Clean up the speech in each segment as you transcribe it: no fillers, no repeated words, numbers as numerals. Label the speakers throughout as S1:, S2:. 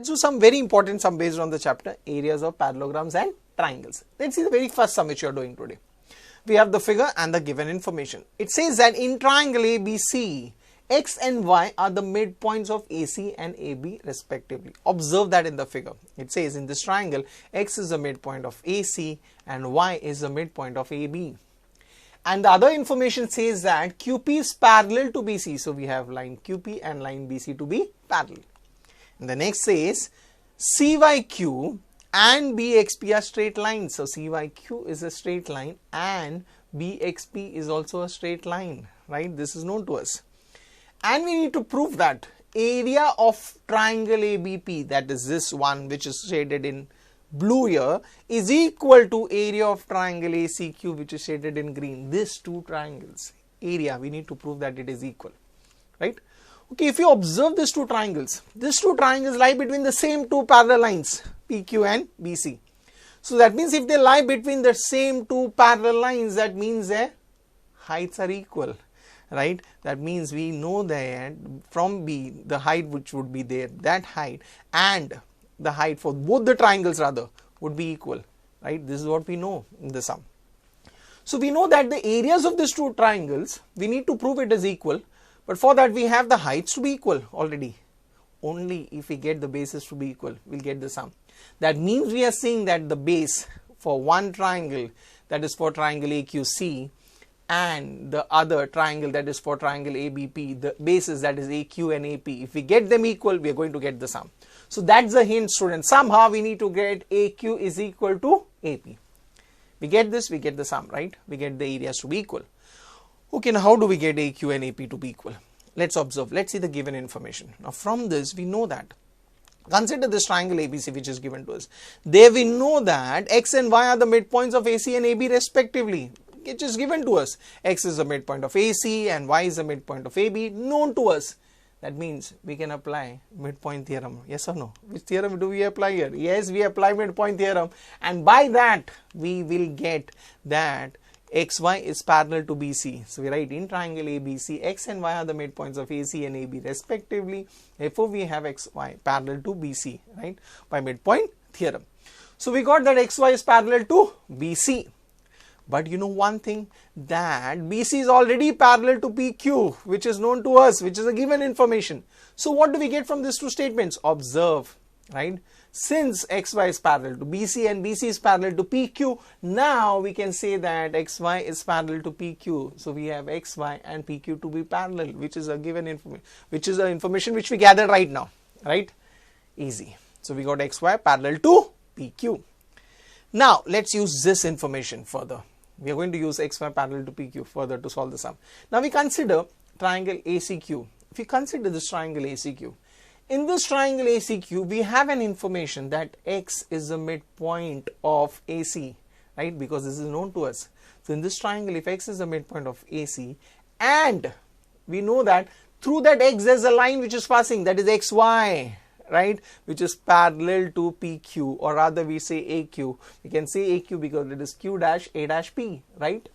S1: Let's do some very important sum based on the chapter areas of parallelograms and triangles. Let's see the very first sum which you are doing today. We have the figure and the given information. It says that in triangle ABC, X and Y are the midpoints of AC and AB respectively. Observe that in the figure. It says in this triangle, X is the midpoint of AC and Y is the midpoint of AB. And the other information says that QP is parallel to BC. So we have line QP and line BC to be parallel. And the next says CYQ and BXP are straight lines. So CYQ is a straight line and BXP is also a straight line, right? This is known to us. And we need to prove that area of triangle ABP, that is this one which is shaded in blue here, is equal to area of triangle ACQ which is shaded in green. These two triangles area, we need to prove that it is equal, right? Okay, if you observe these two triangles lie between the same two parallel lines PQ and BC. So that means if they lie between the same two parallel lines, that means their heights are equal, right? That means we know that from B, the height which would be there, that height and the height for both the triangles rather would be equal, right? This is what we know in the sum. So we know that the areas of these two triangles, we need to prove it is equal. But for that we have the heights to be equal already. Only if we get the bases to be equal, we'll get the sum. That means we are saying that the base for one triangle, that is for triangle AQC, and the other triangle, that is for triangle ABP, the bases, that is AQ and AP, if we get them equal, we are going to get the sum. So that's the hint, students. Somehow we need to get AQ is equal to AP. We get this, we get the sum, right? We get the areas to be equal. Okay, now how do we get AQ and AP to be equal? Let's observe. Let's see the given information. Now from this we know that, consider this triangle ABC which is given to us. There we know that X and Y are the midpoints of AC and AB respectively. It is given to us. X is the midpoint of AC and Y is the midpoint of AB, known to us. That means we can apply midpoint theorem. Yes or no? Which theorem do we apply here? Yes, we apply midpoint theorem, and by that we will get that XY is parallel to BC. So we write in triangle ABC, X and Y are the midpoints of AC and AB respectively. Therefore we have XY parallel to BC, right? By midpoint theorem. So we got that XY is parallel to BC. But you know one thing, that BC is already parallel to PQ, which is known to us, which is a given information. So what do we get from these two statements? Observe, right? Since XY is parallel to BC and BC is parallel to PQ, now we can say that XY is parallel to PQ. So we have XY and PQ to be parallel, which is a given information, which is the information which we gathered right now, right? Easy. So we got XY parallel to PQ. Now let's use this information further. We are going to use XY parallel to PQ further to solve the sum. Now we consider triangle ACQ. If you consider this triangle ACQ, in this triangle ACQ, we have an information that X is the midpoint of AC, right? Because this is known to us. So in this triangle, if X is the midpoint of AC, and we know that through that X there's a line which is passing, that is XY, right? Which is parallel to PQ, or rather we say AQ. We can say AQ because it is Q dash A dash P, right?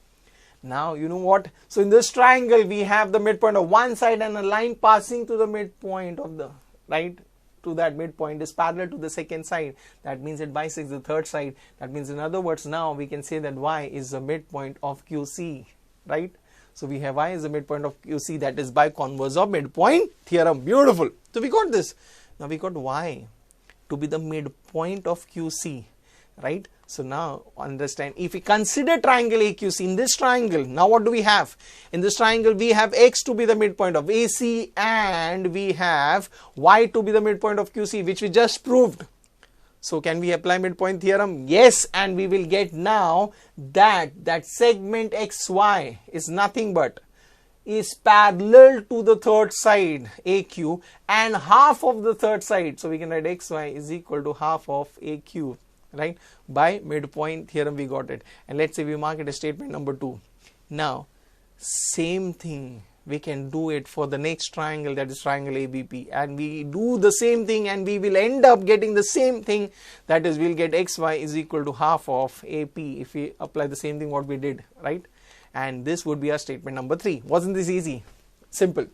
S1: Now you know what? So in this triangle, we have the midpoint of one side and a line passing to the midpoint of the, right, to that midpoint is parallel to the second side. That means it bisects the third side. That means, in other words, now we can say that Y is the midpoint of QC, right? So we have Y is the midpoint of QC, that is by converse of midpoint theorem. Beautiful. So we got this. Now we got Y to be the midpoint of QC, right? So now understand, if we consider triangle AQC, in this triangle, now what do we have? In this triangle we have X to be the midpoint of AC and we have Y to be the midpoint of QC, which we just proved. So can we apply midpoint theorem? Yes, and we will get now that segment XY is nothing but is parallel to the third side AQ and half of the third side. So we can write XY is equal to half of AQ, right? By midpoint theorem we got it. And let's say we mark it as statement number 2. Now same thing we can do it for the next triangle, that is triangle ABP, and we do the same thing and we will end up getting the same thing, that is we'll get XY is equal to half of AP if we apply the same thing what we did, right? And this would be our statement number 3. Wasn't this easy? Simple.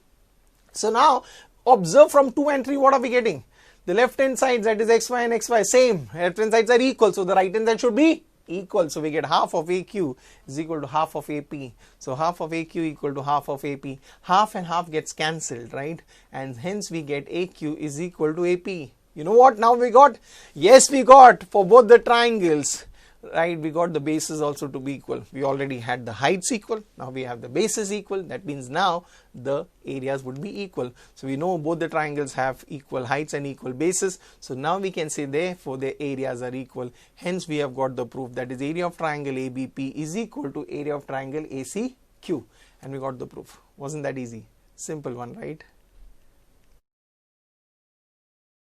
S1: So now observe from 2 and 3, what are we getting? The left hand side, that is xy and xy, same. Left hand sides are equal, so the right hand side should be equal. So we get half of AQ is equal to half of AP. So half of AQ equal to half of AP. Half and half gets cancelled, right? And hence we get AQ is equal to AP. You know what now we got? Yes, we got for both the triangles, right? We got the bases also to be equal. We already had the heights equal. Now we have the bases equal. That means now the areas would be equal. So we know both the triangles have equal heights and equal bases. So now we can say therefore the areas are equal. Hence we have got the proof, that is area of triangle ABP is equal to area of triangle ACQ. And we got the proof. Wasn't that easy? Simple one, right?